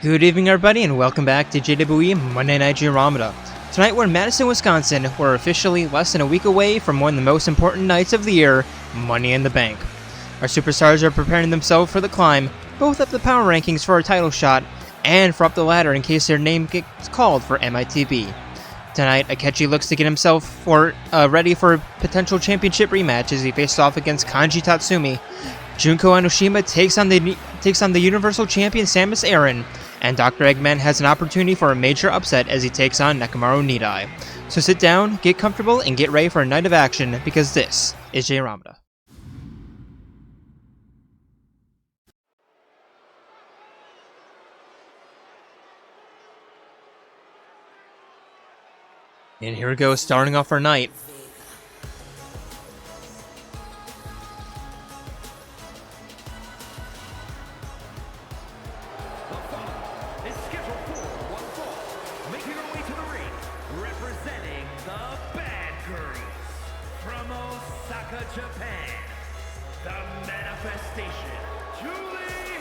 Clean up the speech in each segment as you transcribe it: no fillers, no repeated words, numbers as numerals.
Good evening, everybody, and welcome back to JWE Monday Night Jayromoda. Tonight we're in Madison, Wisconsin. We're officially less than a week away from one of the most important nights of the year, Money in the Bank. Our superstars are preparing themselves for the climb, both up the power rankings for a title shot, and for up the ladder in case their name gets called for MITB. Tonight, Akechi looks to get himself ready for a potential championship rematch as he faces off against Kanji Tatsumi. Junko Enoshima takes on the Universal Champion Samus Aran, and Dr. Eggman has an opportunity for a major upset as he takes on Nekomaru Nidai. So sit down, get comfortable, and get ready for a night of action, because this is Jayromoda. And here we go, starting off our night. Japan, the manifestation, Julie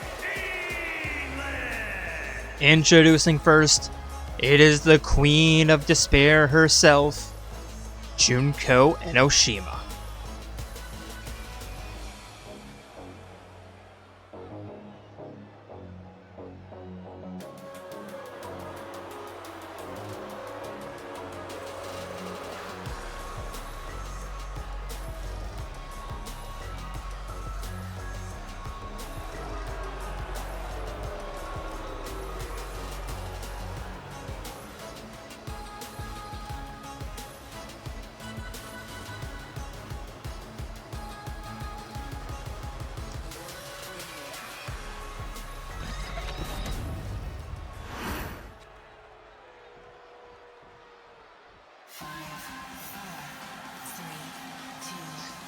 England. Introducing first, it is the Queen of Despair herself, Junko Enoshima.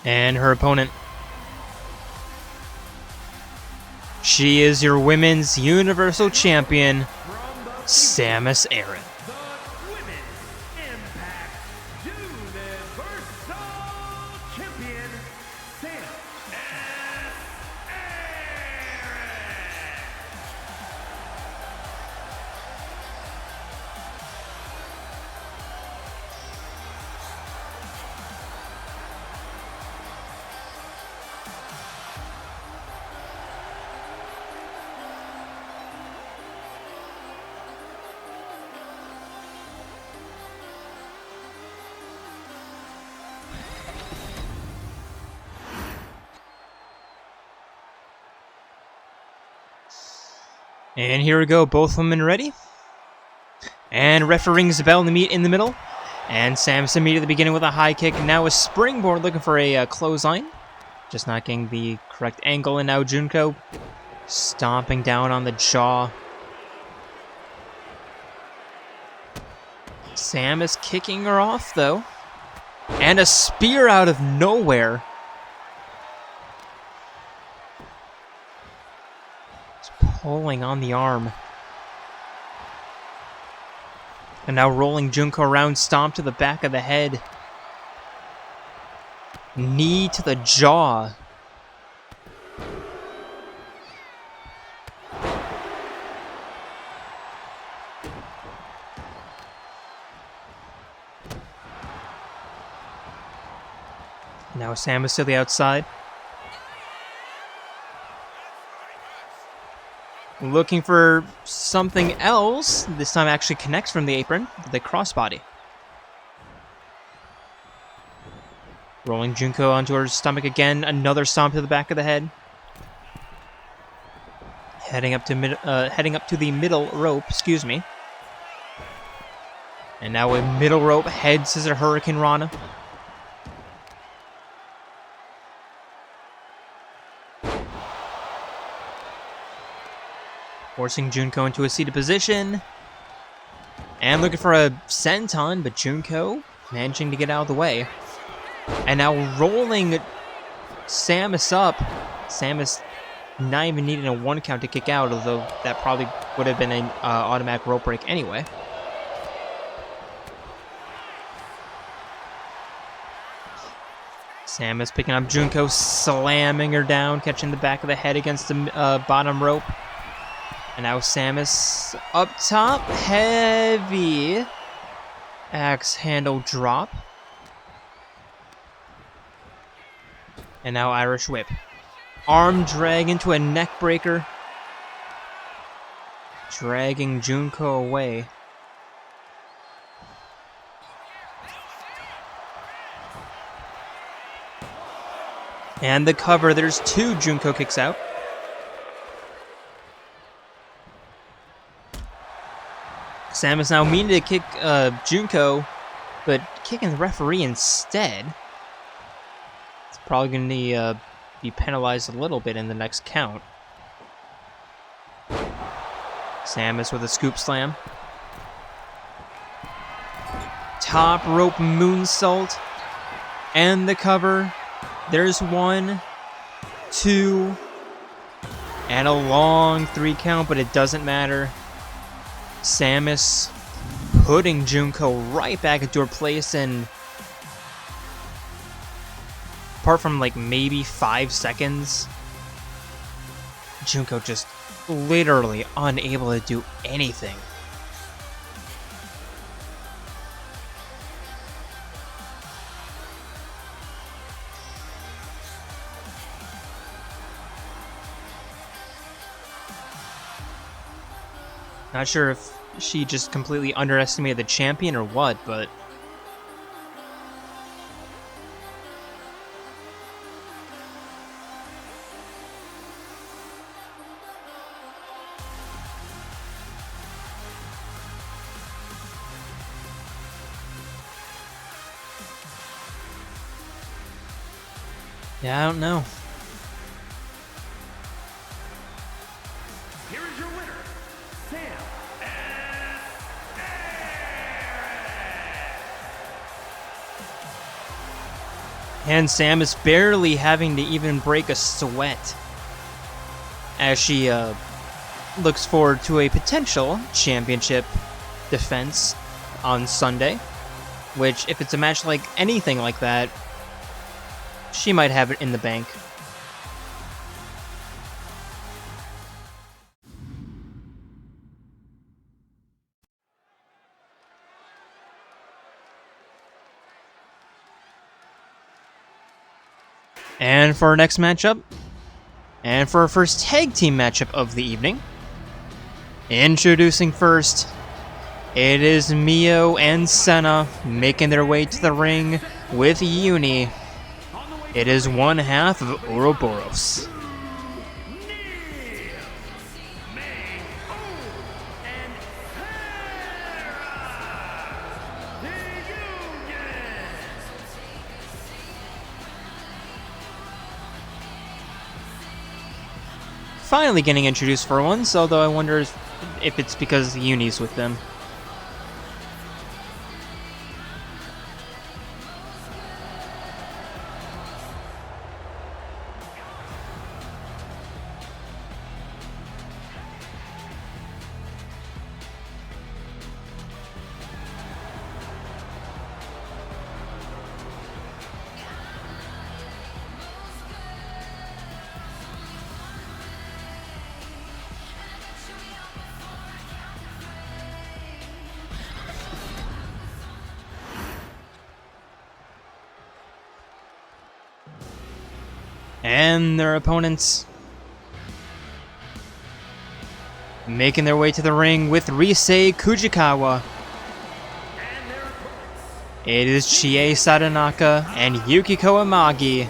And her opponent. She is your Women's Universal Champion, Samus Aran. The Women's Impact Universal Champion, Samus Aran. And here we go, both women ready. And ref rings the bell to meet in the middle. And Samus immediately beginning with a high kick. Now a springboard looking for a clothesline. Just not getting the correct angle. And now Junko stomping down on the jaw. Samus kicking her off though. And a spear out of nowhere. Pulling on the arm. And now rolling Junko around, stomp to the back of the head. Knee to the jaw. Now Samus to the outside. Looking for something else. This time actually connects from the apron. The crossbody. Rolling Junko onto her stomach again. Another stomp to the back of the head. Heading up to the middle rope. Excuse me. And now a middle rope head scissor Hurricane Rana. Forcing Junko into a seated position. And looking for a senton, but Junko managing to get out of the way. And now rolling Samus up. Samus not even needing a 1 count to kick out, although that probably would have been an automatic rope break anyway. Samus picking up Junko, slamming her down, catching the back of the head against the bottom rope. And now Samus up top. Heavy axe handle drop. And now Irish whip. Arm drag into a neck breaker. Dragging Junko away. And the cover, there's 2 Junko kicks out. Samus now meaning to kick Junko, but kicking the referee instead. It's probably going to be penalized a little bit in the next count. Samus with a scoop slam. Top rope moonsault. And the cover. There's 1, 2, and a long 3 count, but it doesn't matter. Samus putting Junko right back into her place, and apart from like maybe 5 seconds, Junko just literally unable to do anything. Not sure if she just completely underestimated the champion or what, but yeah, I don't know. Here is your winner, Sam And Sam is barely having to even break a sweat as she looks forward to a potential championship defense on Sunday, which, if it's a match like anything like that, she might have it in the bank. And for our next matchup, and for our first tag team matchup of the evening, introducing first, it is Mio and Senna making their way to the ring with Uni. It is one half of Ouroboros. Finally getting introduced for once, although I wonder if it's because Uni's with them. And their opponents making their way to the ring with Risei Kujikawa. It is Chie Sadanaka and Yukiko Amagi,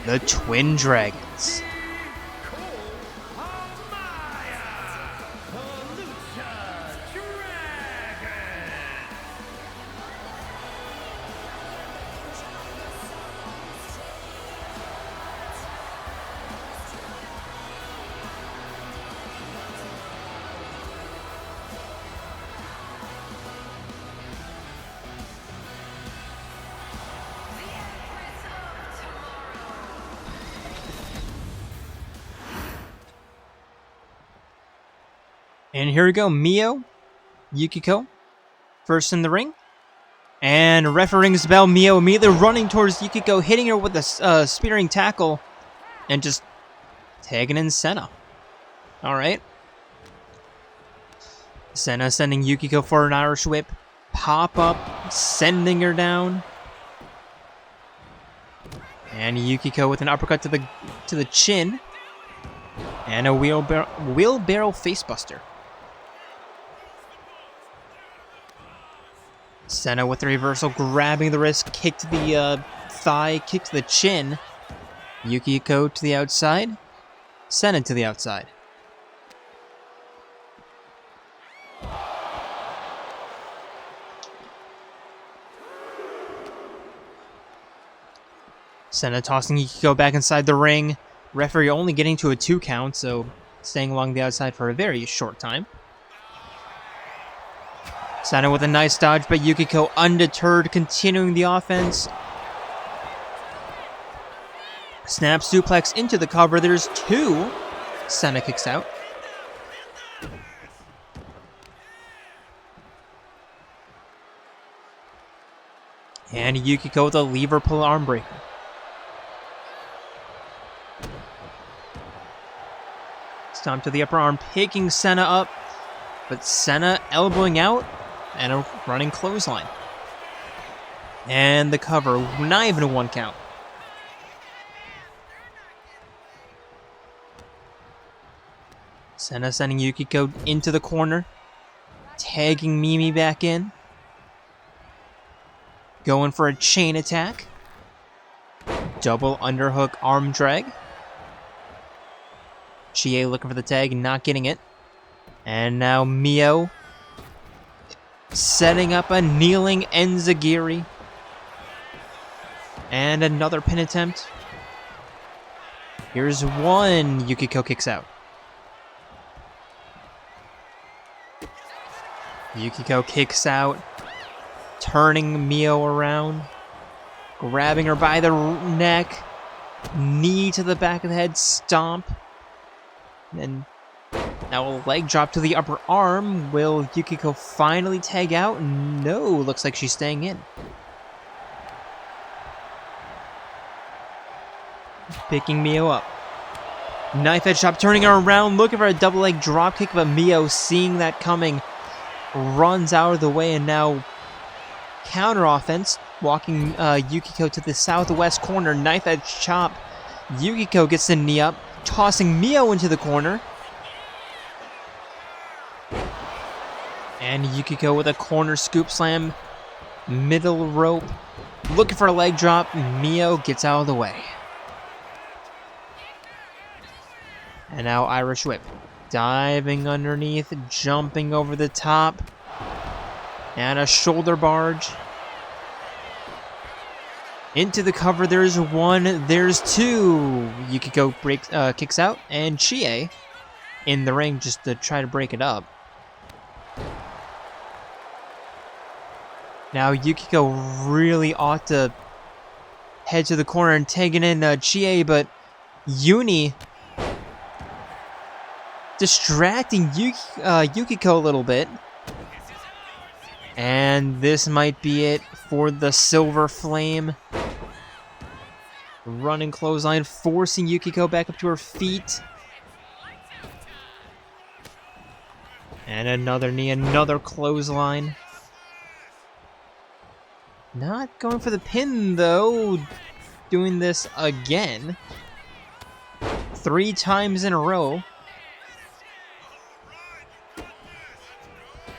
the Twin Dragons. And here we go, Mio, Yukiko, first in the ring. And ref rings the bell, Mio immediately running towards Yukiko, hitting her with a spearing tackle, and just tagging in Senna. Alright. Senna sending Yukiko for an Irish whip. Pop up, sending her down. And Yukiko with an uppercut to the chin. And a wheelbarrow facebuster. Senna with the reversal, grabbing the wrist, kick to the thigh, kick to the chin. Yukiko to the outside. Senna to the outside. Senna tossing Yukiko back inside the ring. Referee only getting to a 2 count, so staying along the outside for a very short time. Senna with a nice dodge, but Yukiko undeterred, continuing the offense. Snap suplex into the cover. There's 2. Senna kicks out. And Yukiko with a lever pull arm breaker. Stomp to the upper arm, picking Senna up. But Senna elbowing out and a running clothesline. And the cover, not even a 1 count. Senna sending Yukiko into the corner. Tagging Mimi back in. Going for a chain attack. Double underhook arm drag. Chie looking for the tag and not getting it. And now Mio setting up a kneeling enziguri. And another pin attempt. Here's 1. Yukiko kicks out. Yukiko kicks out. Turning Mio around. Grabbing her by the neck. Knee to the back of the head. Stomp. And now a leg drop to the upper arm. Will Yukiko finally tag out? No, looks like she's staying in. Picking Mio up. Knife edge chop, turning her around, looking for a double leg drop kick, but Mio, seeing that coming, runs out of the way, and now counter offense, walking Yukiko to the southwest corner. Knife edge chop. Yukiko gets the knee up, tossing Mio into the corner. And Yukiko with a corner scoop slam. Middle rope. Looking for a leg drop. Mio gets out of the way. And now Irish whip. Diving underneath. Jumping over the top. And a shoulder barge. Into the cover. There's 1. There's 2. Yukiko kicks out. And Chie in the ring just to try to break it up. Now Yukiko really ought to head to the corner and tagging in Chie, but Uni distracting Yukiko a little bit. And this might be it for the Silverflame. Running clothesline, forcing Yukiko back up to her feet. And another knee, another clothesline. Not going for the pin, though. Doing this again. 3 times in a row.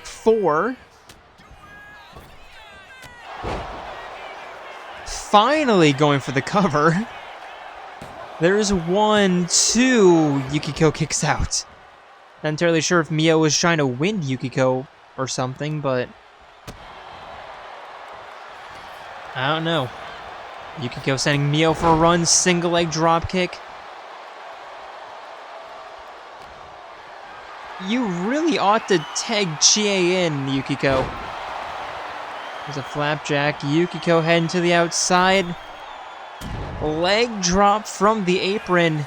4. Finally going for the cover. There's 1, 2. Yukiko kicks out. Not entirely sure if Mio was trying to win Yukiko or something, but I don't know. Yukiko sending Mio for a run. Single leg drop kick. You really ought to tag Chie in, Yukiko. There's a flapjack. Yukiko heading to the outside. Leg drop from the apron.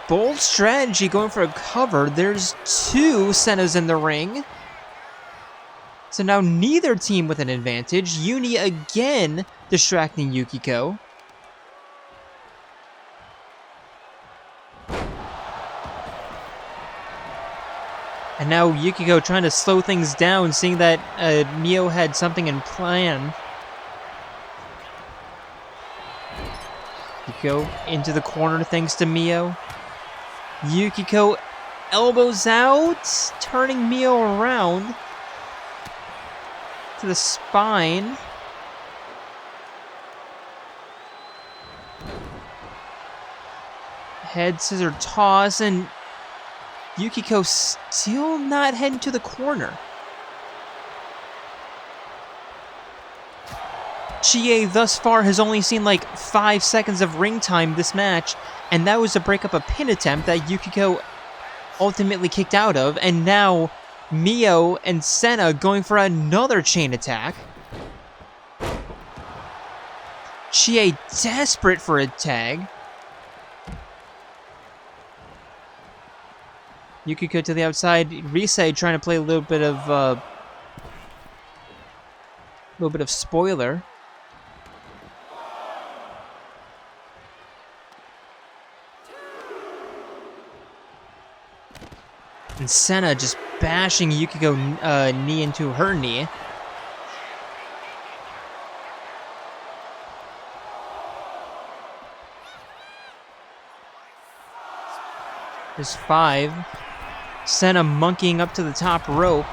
Bold strategy going for a cover. There's 2 Sennas in the ring. So now neither team with an advantage. Uni again distracting Yukiko. And now Yukiko trying to slow things down, seeing that Mio had something in plan. Yukiko into the corner thanks to Mio. Yukiko elbows out, turning Mio around to the spine. Head scissor toss, and Yukiko still not heading to the corner. Chie thus far has only seen like 5 seconds of ring time this match, and that was to break up a pin attempt that Yukiko ultimately kicked out of, and now Mio and Senna going for another chain attack. Chie desperate for a tag. Yukiko to the outside. Risei trying to play a little bit of spoiler. And Senna just bashing Yukiko knee into her knee. There's 5. Senna monkeying up to the top rope.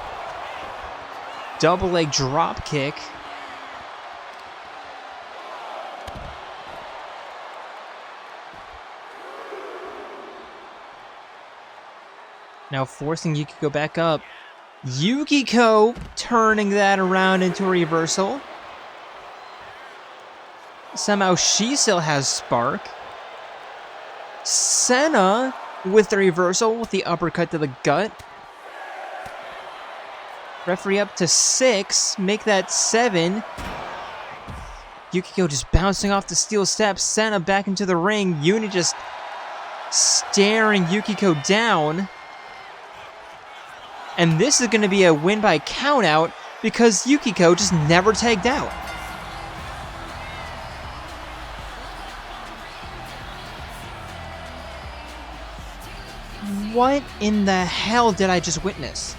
Double leg drop kick. Now forcing Yukiko back up. Yukiko turning that around into a reversal. Somehow she still has spark. Senna with the reversal with the uppercut to the gut. Referee up to 6. Make that 7. Yukiko just bouncing off the steel steps. Senna back into the ring. Uni just staring Yukiko down. And this is going to be a win by countout because Yukiko just never tagged out. What in the hell did I just witness?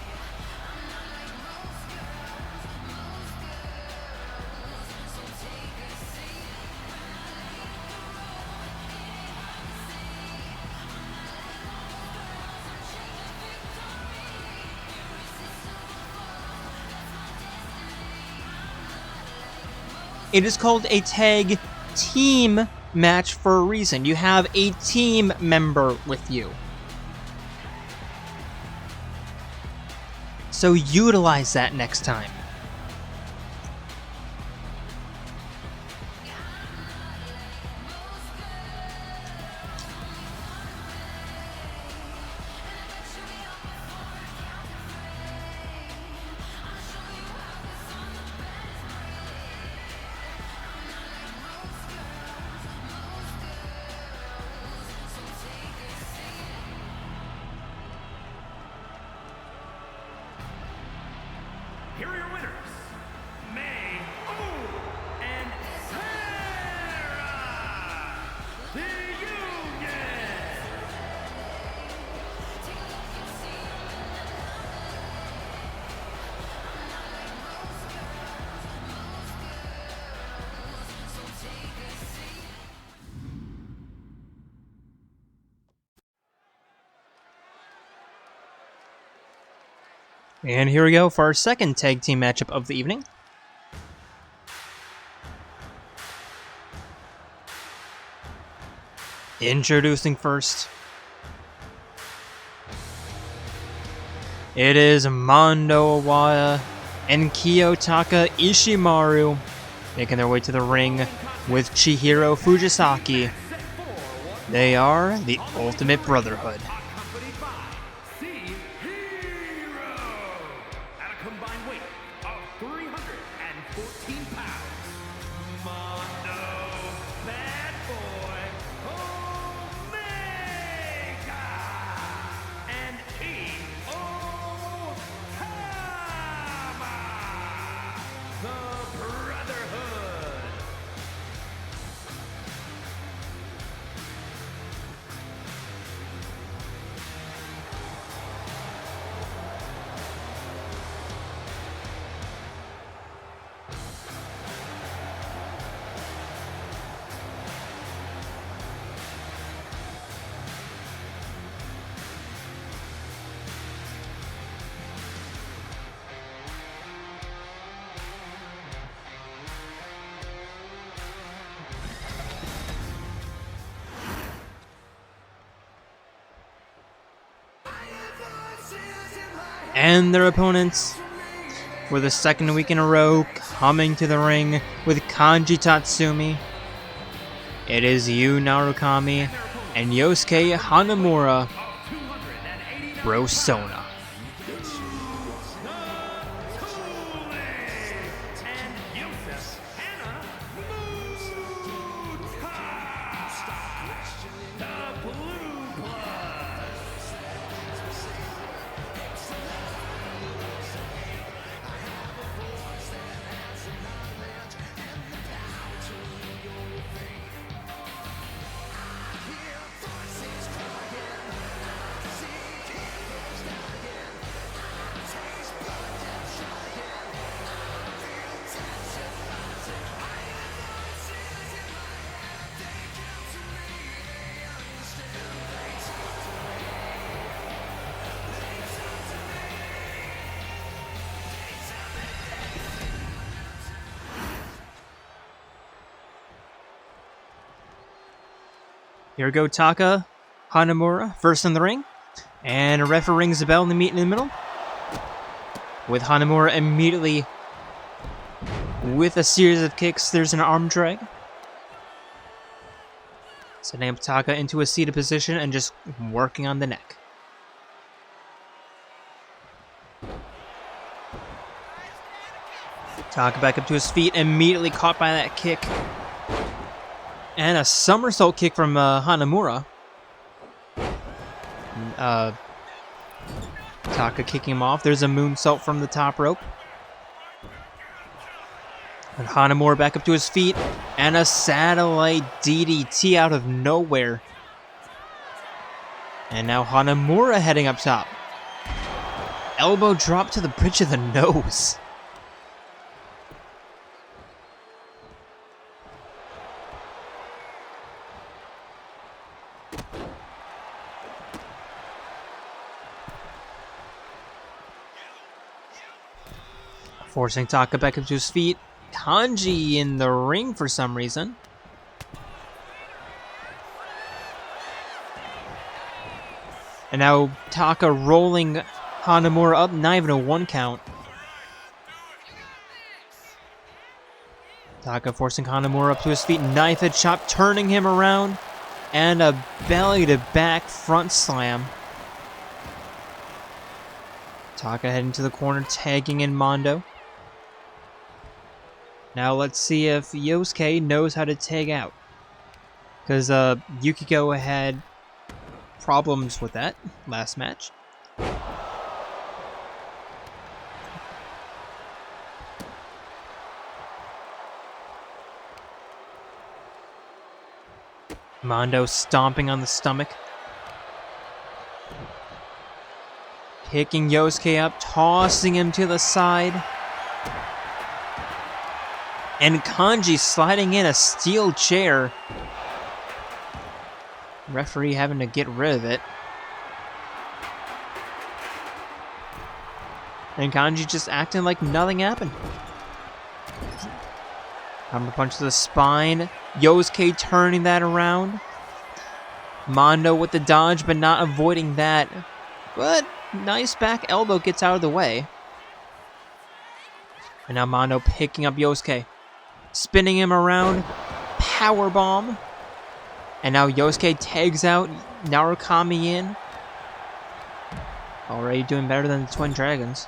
It is called a tag team match for a reason. You have a team member with you. So utilize that next time. Here are your winners, May and Sarah, the Union. And here we go for our second tag team matchup of the evening. Introducing first, it is Mondo Awaya and Kiyotaka Ishimaru making their way to the ring with Chihiro Fujisaki. They are the Ultimate Brotherhood. Accompanied by C-Hero at a combined weight of 314 pounds. Mondo Bad Boy Omega and Iyokama, the Brotherhood. And their opponents, for the second week in a row, coming to the ring with Kanji Tatsumi. It is Yu Narukami and Yosuke Hanamura Brosona. Here go Taka Hanamura first in the ring, and a referee rings the bell and they meet in the middle, with Hanamura immediately with a series of kicks. There's an arm drag, setting up Taka into a seated position and just working on the neck. Taka back up to his feet, immediately caught by that kick. And a somersault kick from Hanamura. Taka kicking him off. There's a moonsault from the top rope. And Hanamura back up to his feet. And a satellite DDT out of nowhere. And now Hanamura heading up top. Elbow drop to the bridge of the nose. Forcing Taka back up to his feet. Kanji in the ring for some reason. And now Taka rolling Hanamura up, not even a 1 count. Taka forcing Hanamura up to his feet, knife edge chop, turning him around. And a belly to back front slam. Taka heading to the corner, tagging in Mondo. Now let's see if Yosuke knows how to tag out. Because Yukiko had problems with that last match. Mondo stomping on the stomach. Picking Yosuke up, tossing him to the side. And Kanji sliding in a steel chair. Referee having to get rid of it. And Kanji just acting like nothing happened. Hammer punch to the spine. Yosuke turning that around. Mondo with the dodge, but not avoiding that. But nice back elbow gets out of the way. And now Mondo picking up Yosuke. Spinning him around. Powerbomb. And now Yosuke tags out. Narukami in. Already doing better than the Twin Dragons.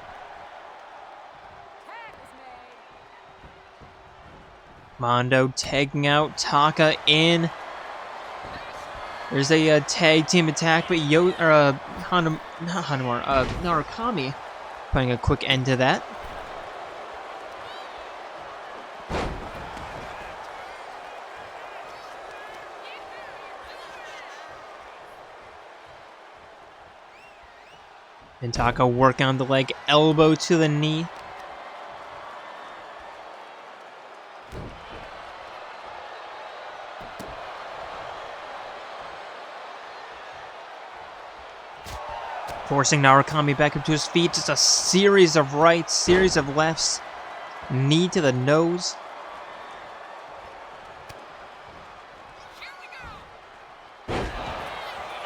Mondo tagging out Taka in. There's a tag team attack, but Narukami putting a quick end to that. And Taka working on the leg, elbow to the knee. Forcing Narukami back up to his feet. Just a series of rights, series of lefts. Knee to the nose.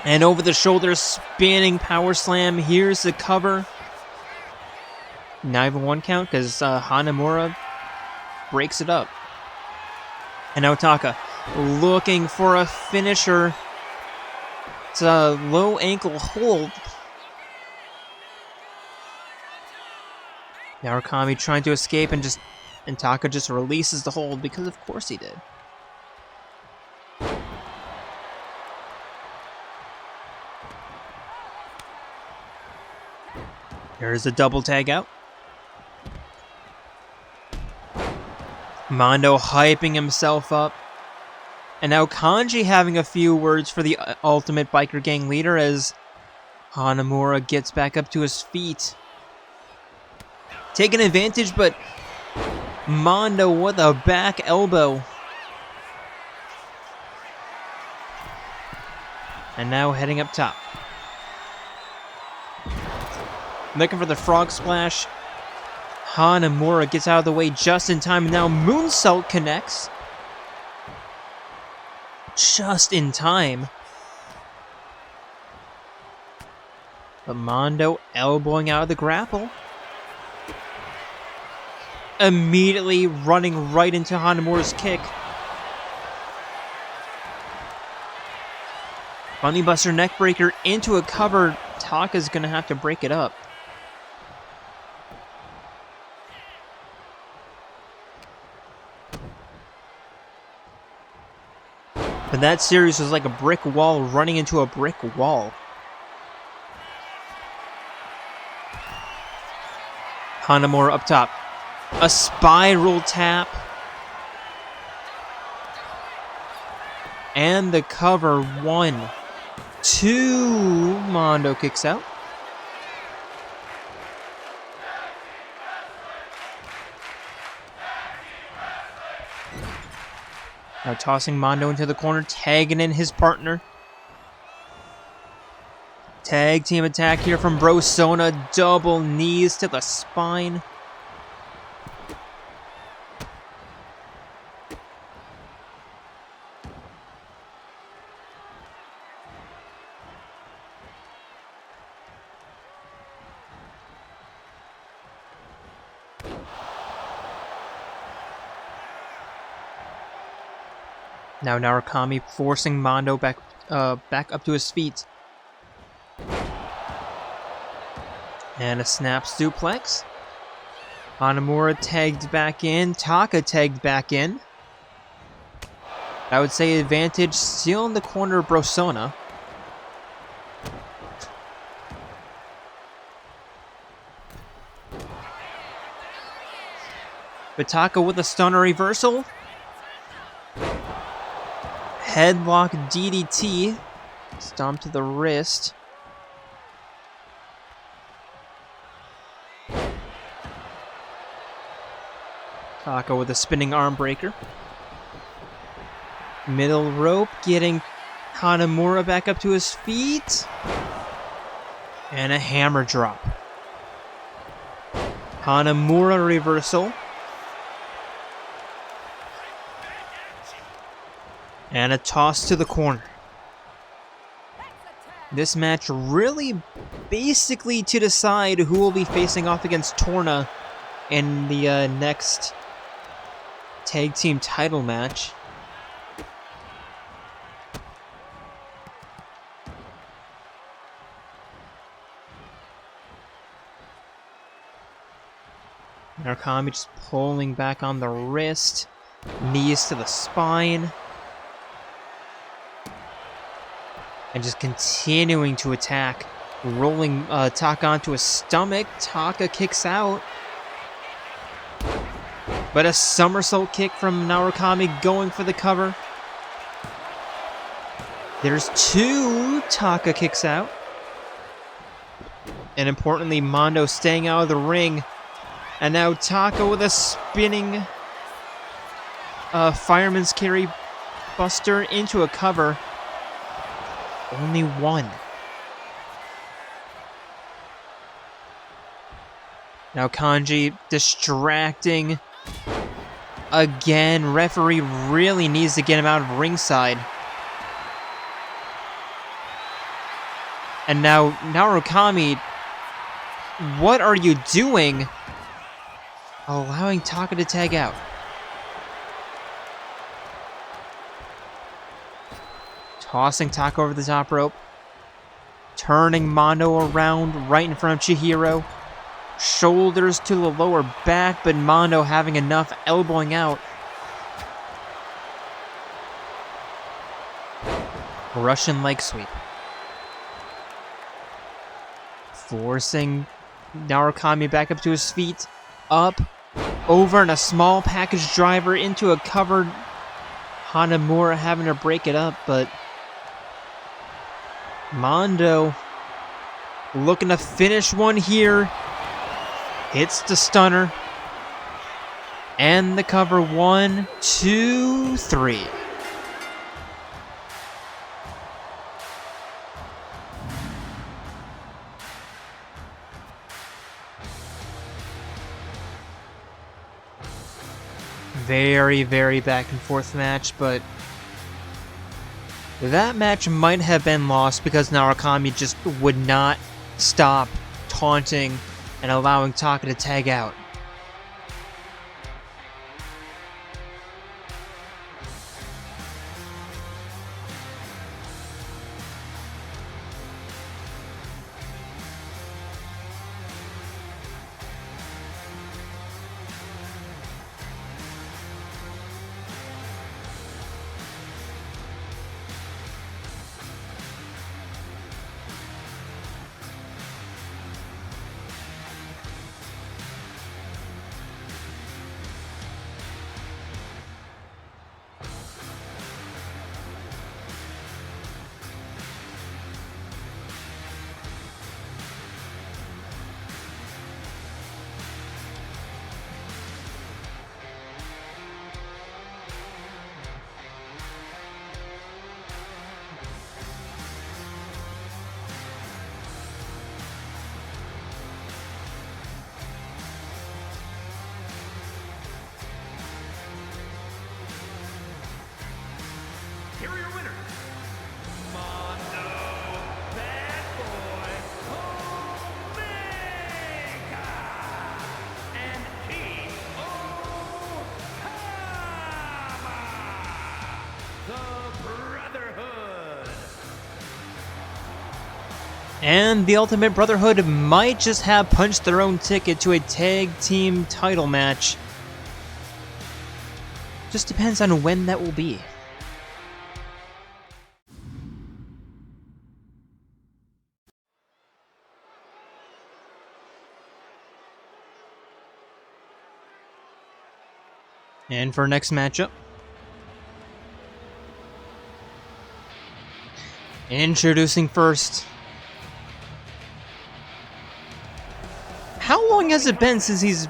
And over the shoulder, spinning power slam. Here's the cover. Not even 1 count because Hanamura breaks it up. And now Taka looking for a finisher. It's a low ankle hold. Narukami trying to escape and Taka just releases the hold because of course he did. There's a double tag out. Mondo hyping himself up. And now Kanji having a few words for the Ultimate Biker Gang leader as Hanamura gets back up to his feet. Taking advantage, but Mondo with a back elbow. And now heading up top. Looking for the frog splash. Hanamura gets out of the way just in time. And now Moonsault connects. Just in time. But Mondo elbowing out of the grapple. Immediately running right into Hanamura's kick. Bunny Buster neckbreaker into a cover. Taka's gonna have to break it up. But that series was like a brick wall running into a brick wall. Hanamura up top. A spiral tap. And the cover. 1, 2. Mondo kicks out. Now tossing Mondo into the corner, tagging in his partner. Tag team attack here from Brosona. Double knees to the spine. Now Narukami forcing Mondo back up to his feet. And a snap suplex. Hanamura tagged back in. Taka tagged back in. I would say advantage still in the corner of Brosona. But Taka with a stunner reversal. Headlock DDT. Stomp to the wrist. Taka with a spinning arm breaker. Middle rope getting Hanamura back up to his feet. And a hammer drop. Hanamura reversal. And a toss to the corner. This match really basically to decide who will be facing off against Torna in the next tag team title match. Narukami just pulling back on the wrist. Knees to the spine. And just continuing to attack. Rolling Taka onto his stomach. Taka kicks out. But a somersault kick from Narukami going for the cover. There's 2. Taka kicks out. And importantly, Mondo staying out of the ring. And now Taka with a spinning fireman's carry buster into a cover. Only 1. Now Kanji distracting. Again, referee really needs to get him out of ringside. And now Narukami, what are you doing? allowing Taka to tag out. Tossing Taka over the top rope. Turning Mondo around right in front of Chihiro. Shoulders to the lower back, but Mondo having enough, elbowing out. Russian leg sweep. Forcing Narukami back up to his feet. Up, over, and a small package driver into a covered Hanamura, having to break it up, but Mondo looking to finish one here. Hits the stunner. And the cover. 1, 2, 3. Very, very back and forth match, but that match might have been lost because Narukami just would not stop taunting and allowing Taka to tag out. Here are your winners. Mondo, Bad Boy, Omega, and the Brotherhood. And the Ultimate Brotherhood might just have punched their own ticket to a tag team title match. Just depends on when that will be. And for our next matchup, introducing first. How long has it been since he's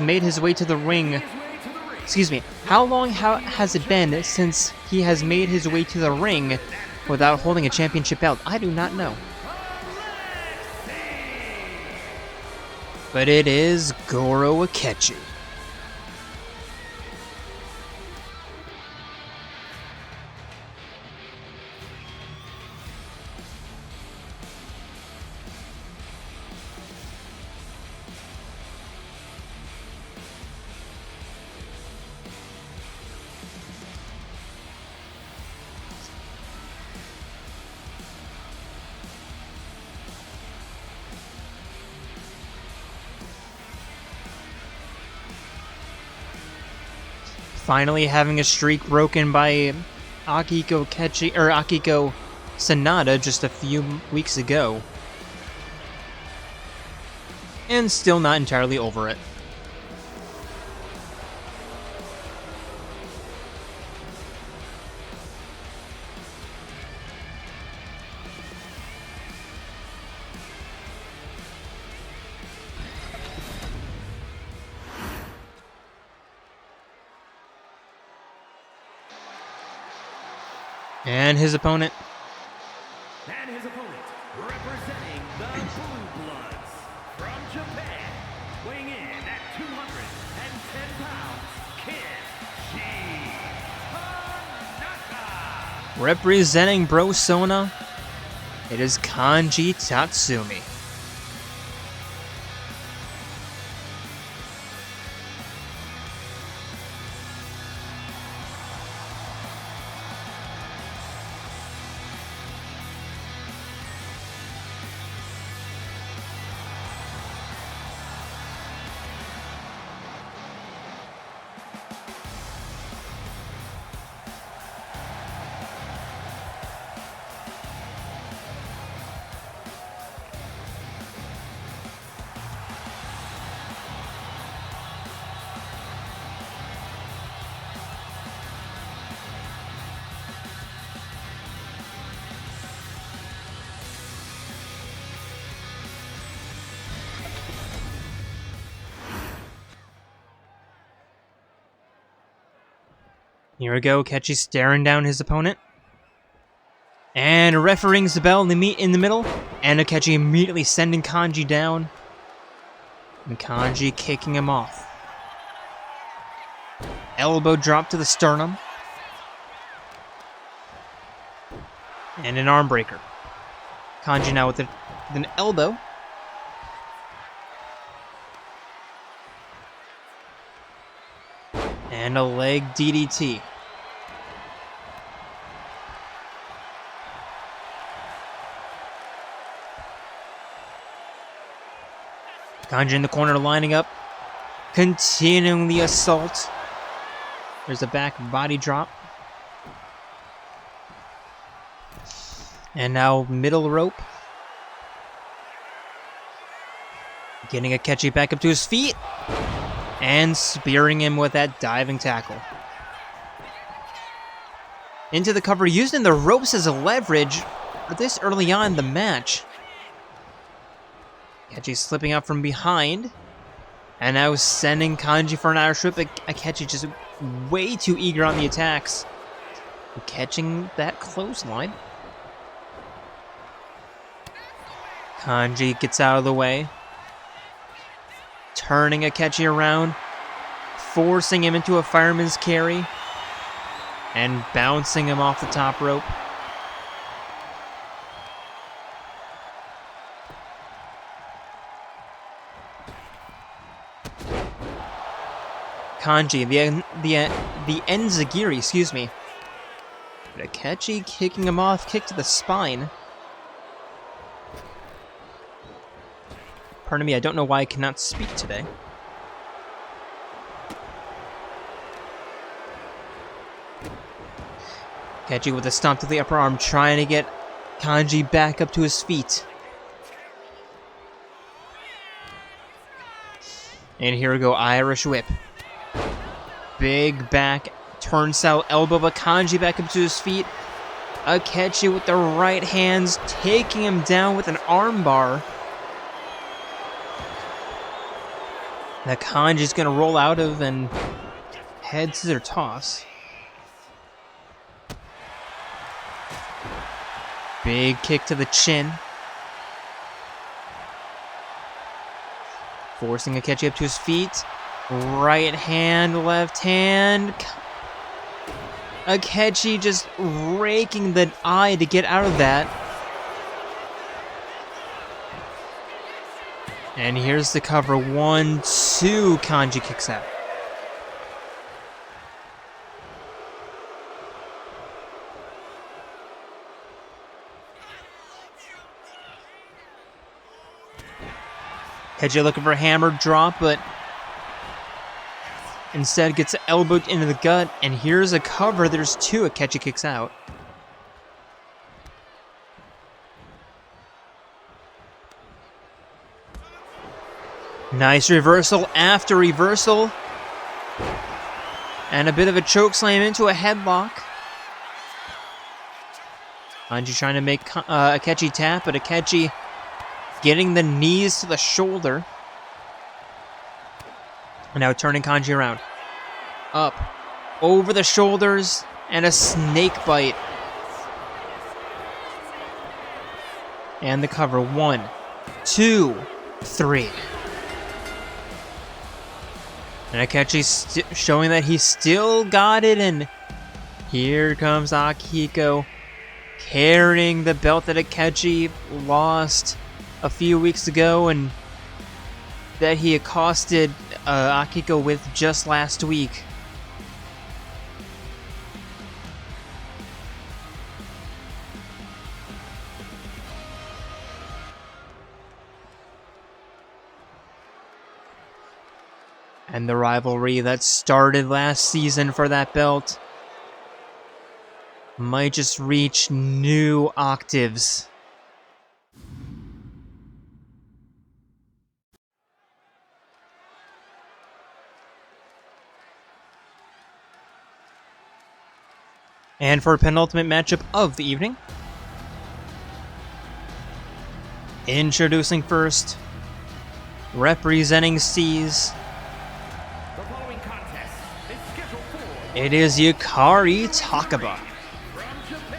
made his way to the ring? Excuse me. How long has it been since he has made his way to the ring without holding a championship belt? I do not know. But it is Goro Akechi. Finally having a streak broken by Akiko Sanada just a few weeks ago. And still not entirely over it. And his opponent. And his opponent, representing the Blue Bloods from Japan, weighing in at 210 pounds, Kanji Tatsumi. Representing Brosona, it is Kanji Tatsumi. Here we go, Akechi staring down his opponent. And ref rings the bell in the middle. And Akechi immediately sending Kanji down. And Kanji kicking him off. Elbow drop to the sternum. And an arm breaker. Kanji now with an elbow. And a leg DDT. Kanji in the corner lining up. Continuing the assault. There's a back body drop. And now middle rope. Getting Akechi back up to his feet. And spearing him with that diving tackle. Into the cover, using the ropes as a leverage this early on in the match. Akechi slipping out from behind. And now sending Kanji for an Irish whip. Akechi just way too eager on the attacks. Catching that clothesline. Kanji gets out of the way. Turning Akechi around. Forcing him into a fireman's carry. And bouncing him off the top rope. Kanji, the Enzigiri, excuse me. But Akechi kicking him off, kick to the spine. Pardon me, I don't know why I cannot speak today. Akechi with a stomp to the upper arm, trying to get Kanji back up to his feet. And here we go, Irish whip. Big back turnstile elbow, but Kanji back up to his feet. Akechi with the right hands, taking him down with an arm bar. That Kanji's gonna roll out of and head scissor toss. Big kick to the chin. Forcing Akechi up to his feet. Right hand, left hand. Akechi just raking the eye to get out of that. And here's the cover. 1, 2. Kanji kicks out. Akechi looking for a hammer drop, but instead gets elbowed into the gut. And here's a cover. There's 2. Akechi kicks out. Nice reversal after reversal. And a bit of a choke slam into a headlock. Kanji trying to make Akechi tap, but Akechi getting the knees to the shoulder. And now turning Kanji around. Up. Over the shoulders. And a snake bite. And the cover. 1, 2, 3. And Akechi showing that he still got it. And here comes Akihiko carrying the belt that Akechi lost a few weeks ago and that he accosted Akihiko with just last week. And the rivalry that started last season for that belt might just reach new octaves. And for a penultimate matchup of the evening, introducing first, representing C's, The following contest is scheduled for It is Yukari Takeba. From Japan,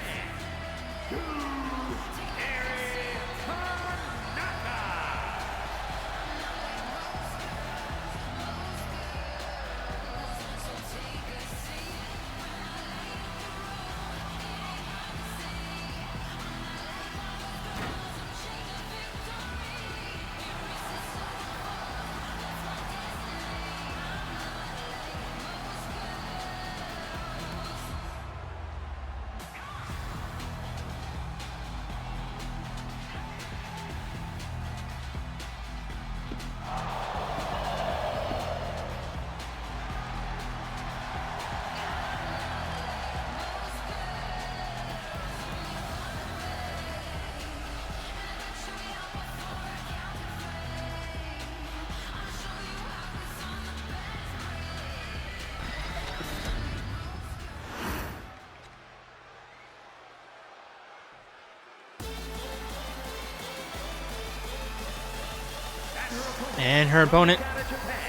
And her opponent. out of Japan,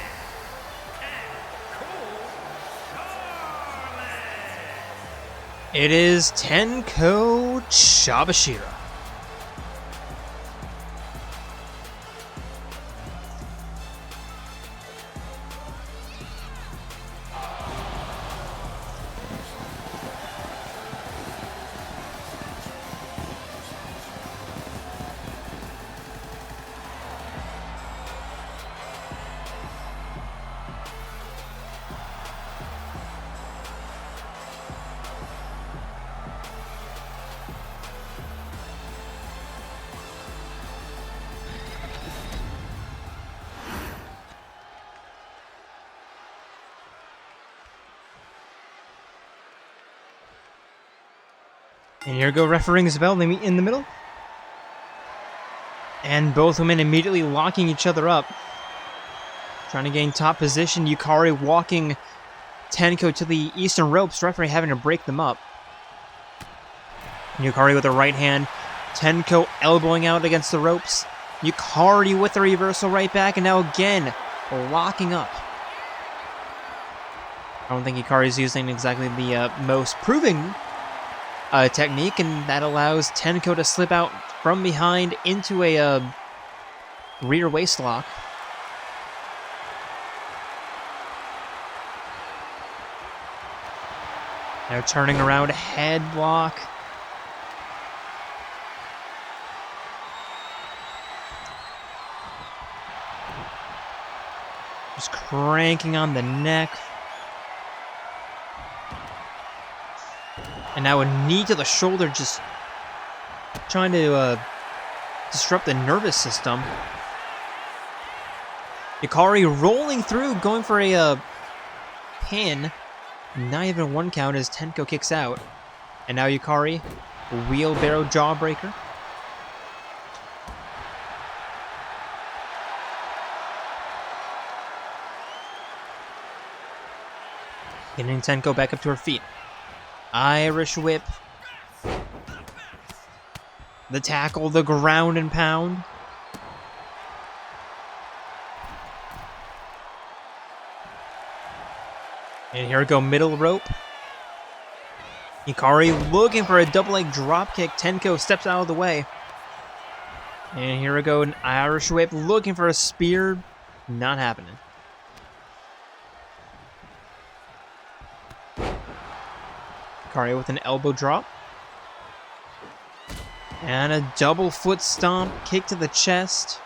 Tenko. It is Tenko Chabashira. And here go refereeing as well. They meet in the middle. And both women immediately locking each other up. Trying to gain top position. Yukari walking Tenko to the eastern ropes. Referee having to break them up. Yukari with the right hand. Tenko elbowing out against the ropes. Yukari with the reversal right back. And now again, locking up. I don't think Yukari's using exactly the most proven technique, and that allows Tenko to slip out from behind into a rear waist lock. Now turning around, headlock. Just cranking on the neck. And now a knee to the shoulder, just trying to disrupt the nervous system. Yukari rolling through, going for a pin. Not even a 1 count as Tenko kicks out. And now Yukari, wheelbarrow jawbreaker. Getting Tenko back up to her feet. Irish whip. The tackle, the ground and pound. And here we go, middle rope. Yukari looking for a double leg drop kick. Tenko steps out of the way. And here we go, an Irish whip looking for a spear. Not happening. Yukari with an elbow drop. And a double foot stomp, kick to the chest.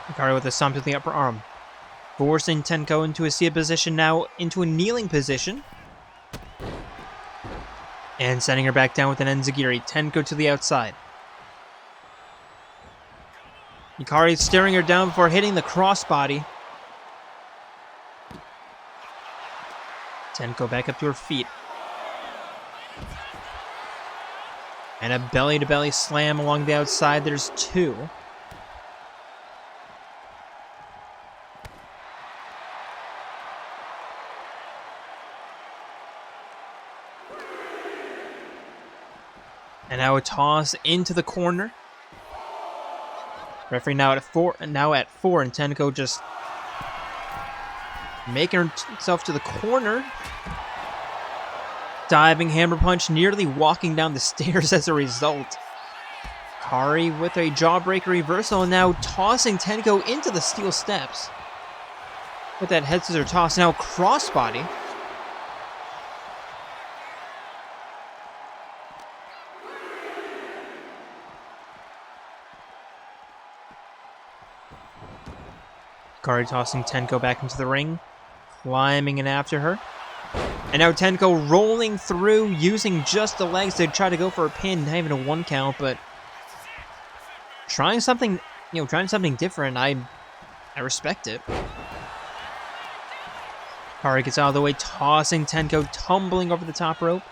Yukari with a stomp to the upper arm. Forcing Tenko into a seated position, now into a kneeling position. And sending her back down with an enzigiri. Tenko to the outside. Yukari staring her down before hitting the crossbody. Tenko back up to her feet. And a belly-to-belly slam along the outside. There's 2. And now a toss into the corner. Referee now at 4, and Tenko just making herself to the corner. Diving hammer punch, nearly walking down the stairs as a result. Kari with a jawbreaker reversal, and now tossing Tenko into the steel steps. With that head scissor toss, now crossbody. Kari tossing Tenko back into the ring, climbing in after her. And now Tenko rolling through, using just the legs to try to go for a pin, not even a 1 count, but trying something, different. I respect it. Kari gets out of the way, tossing Tenko, tumbling over the top rope.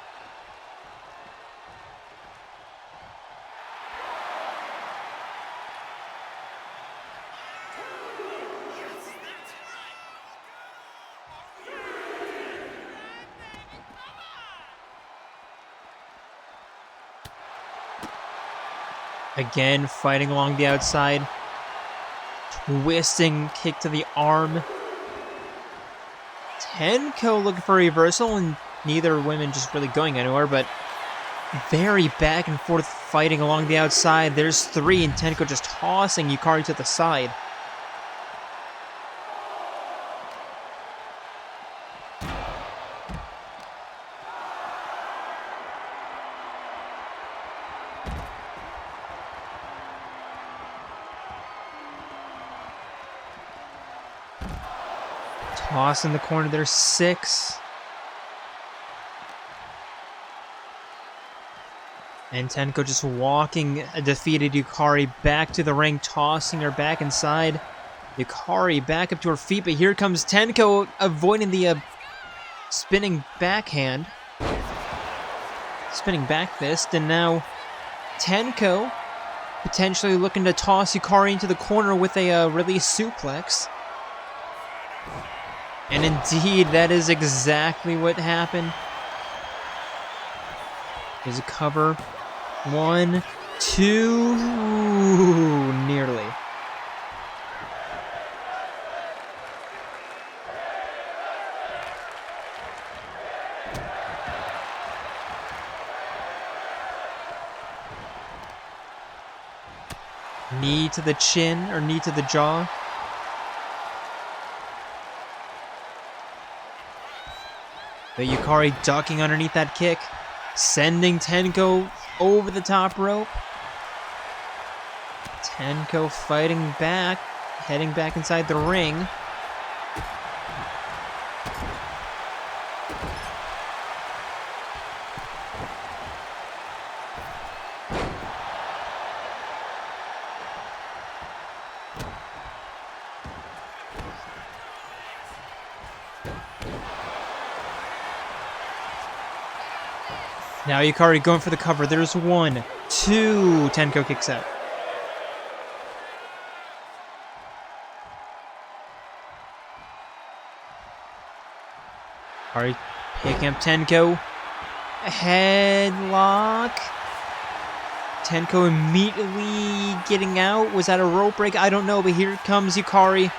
Again, fighting along the outside. Twisting kick to the arm. Tenko looking for a reversal, and neither women just really going anywhere, but very back and forth fighting along the outside. There's 3, and Tenko just tossing Yukari to the side. Toss in the corner, there's 6. And Tenko just walking a defeated Yukari back to the ring, tossing her back inside. Yukari back up to her feet, but here comes Tenko avoiding the spinning backhand. Spinning back fist, and now Tenko potentially looking to toss Yukari into the corner with a release suplex. And indeed, that is exactly what happened. There's a cover. 1, 2, nearly. Knee to the chin, or knee to the jaw. But Yukari ducking underneath that kick, sending Tenko over the top rope. Tenko fighting back, heading back inside the ring. Now Yukari going for the cover. There's 1, 2. Tenko kicks out. Yukari picking up Tenko. Headlock. Tenko immediately getting out. Was that a rope break? I don't know, but here comes Yukari.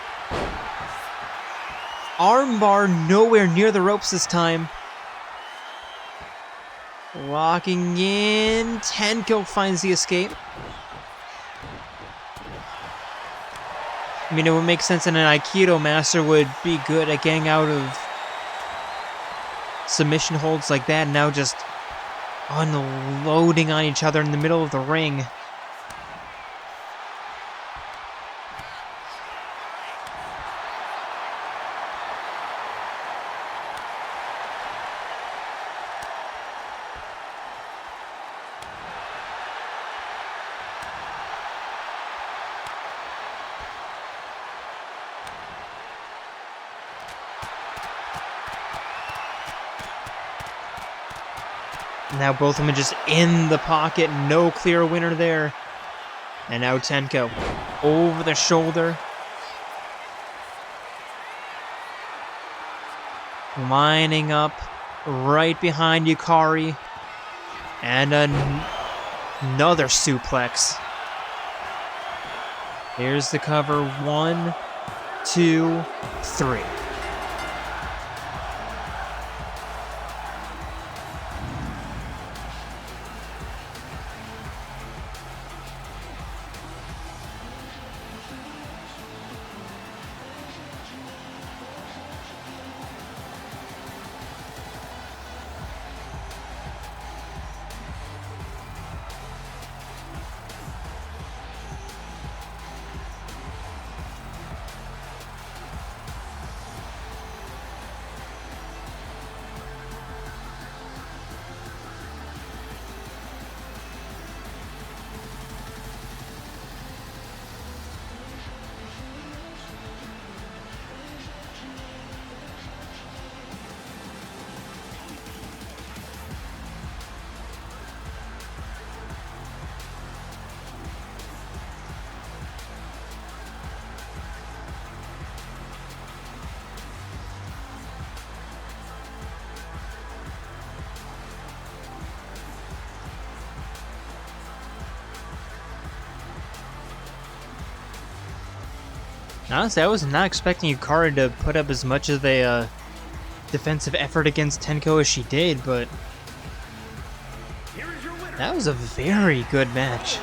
Armbar nowhere near the ropes this time. Locking in. Tenko finds the escape. I mean, it would make sense that an Aikido master would be good at getting out of submission holds like that, and now just unloading on each other in the middle of the ring. Now both of them just in the pocket, no clear winner there. And now Tenko over the shoulder. Lining up right behind Yukari. And Another suplex. Here's the cover. 1, 2, 3. Honestly, I was not expecting Yukari to put up as much of a defensive effort against Tenko as she did, but that was a very good match.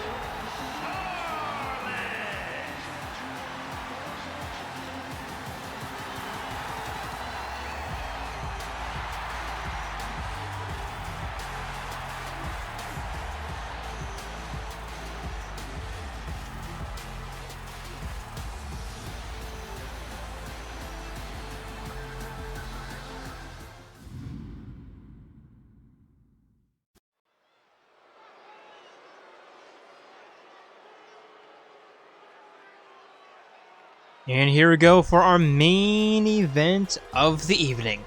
And here we go for our main event of the evening.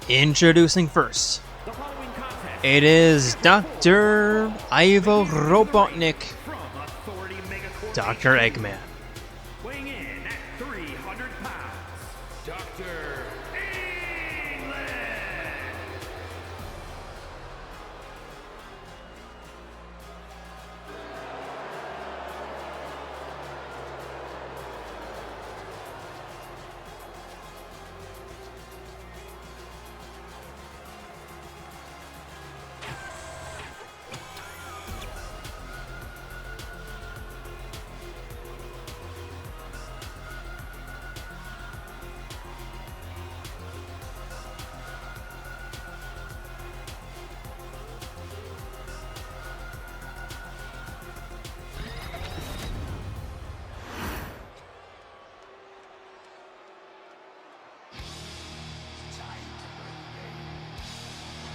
Introducing first, it is Dr. Ivo Robotnik, Dr. Eggman. Weighing in at 300 pounds, Dr. Eggman.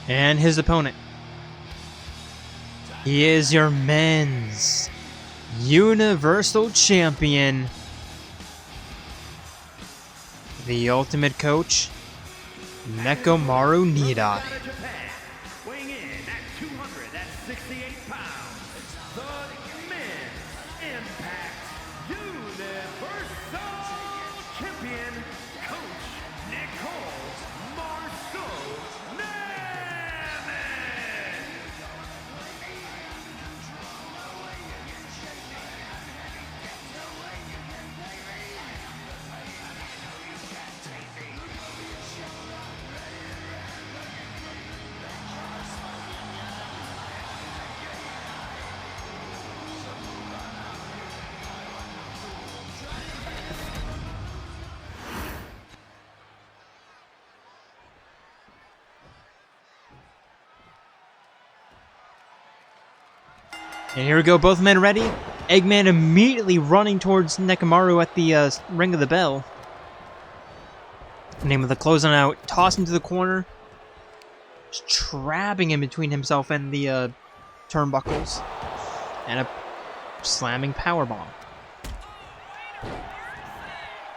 And his opponent. He is your men's Universal Champion, the Ultimate Coach, Nekomaru Nidai. Weighing in at 268 pounds, the Men's Impact Universal Champion, Coach Nekomaru Nidai. And here we go, both men ready. Eggman immediately running towards Nekomaru at the ring of the bell. Name of the closeout out, toss him to the corner. Just trapping him between himself and the turnbuckles. And a slamming powerbomb.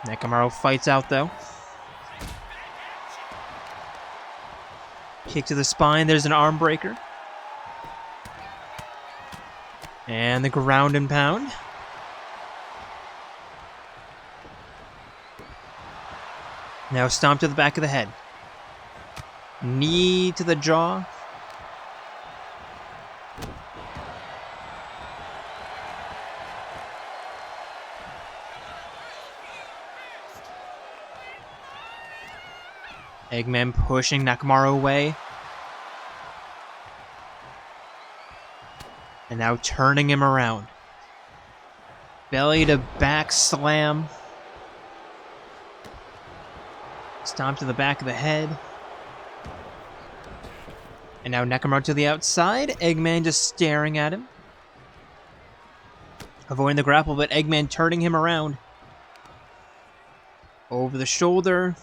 Nekomaru fights out though. Kick to the spine, there's an arm breaker. And the ground and pound. Now stomp to the back of the head. Knee to the jaw. Eggman pushing Nekomaru away. And now turning him around. Belly to back slam. Stomp to the back of the head. And now Nekomaru to the outside. Eggman just staring at him. Avoiding the grapple, but Eggman turning him around. Over the shoulder.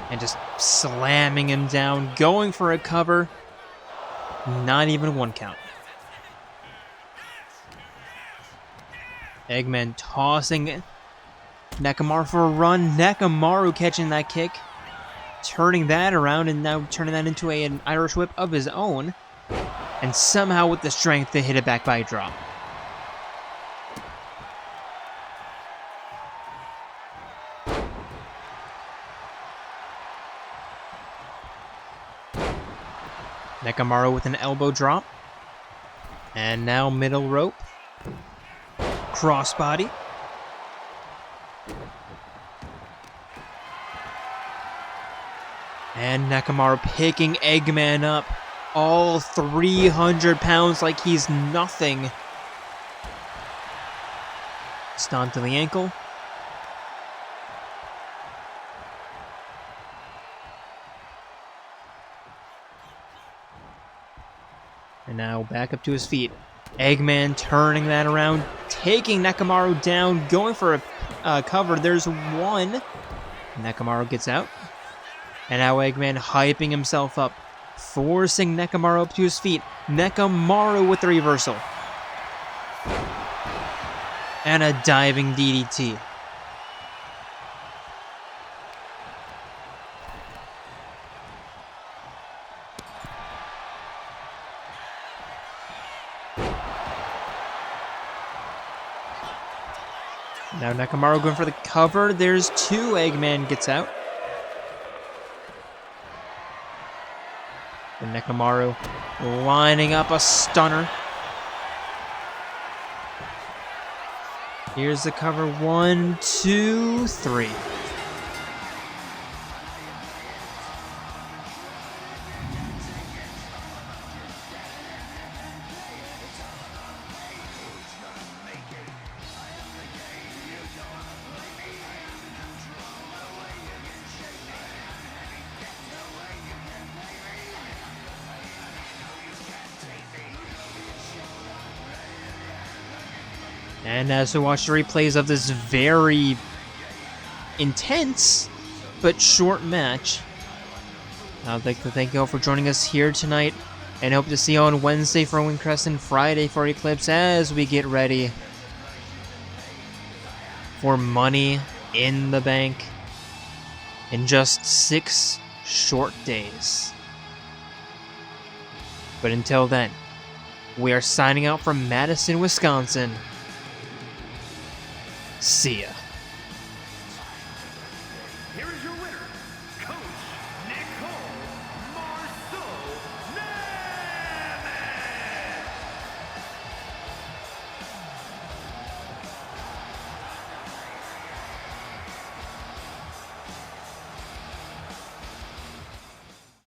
And just slamming him down. Going for a cover. Not even 1 count. Eggman tossing Nekomaru for a run. Nekomaru catching that kick. Turning that around and now turning that into an Irish whip of his own. And somehow with the strength to hit it back by a drop. Nekomaru with an elbow drop. And now middle rope. Crossbody. And Nekomaru picking Eggman up. All 300 pounds like he's nothing. Stomp to the ankle. And now back up to his feet. Eggman turning that around, taking Nekomaru down, going for a cover. There's one. Nekomaru gets out. And now Eggman hyping himself up, forcing Nekomaru up to his feet. Nekomaru with the reversal. And a diving DDT. Now Nekomaru going for the cover. There's 2. Eggman gets out. And Nekomaru lining up a stunner. Here's the cover. 1, 2, 3. And as we watch the replays of this very intense but short match, I'd like to thank you all for joining us here tonight, and hope to see you on Wednesday for Windcrest and Friday for Eclipse as we get ready for Money in the Bank in just 6 short days. But until then, we are signing out from Madison, Wisconsin. See ya.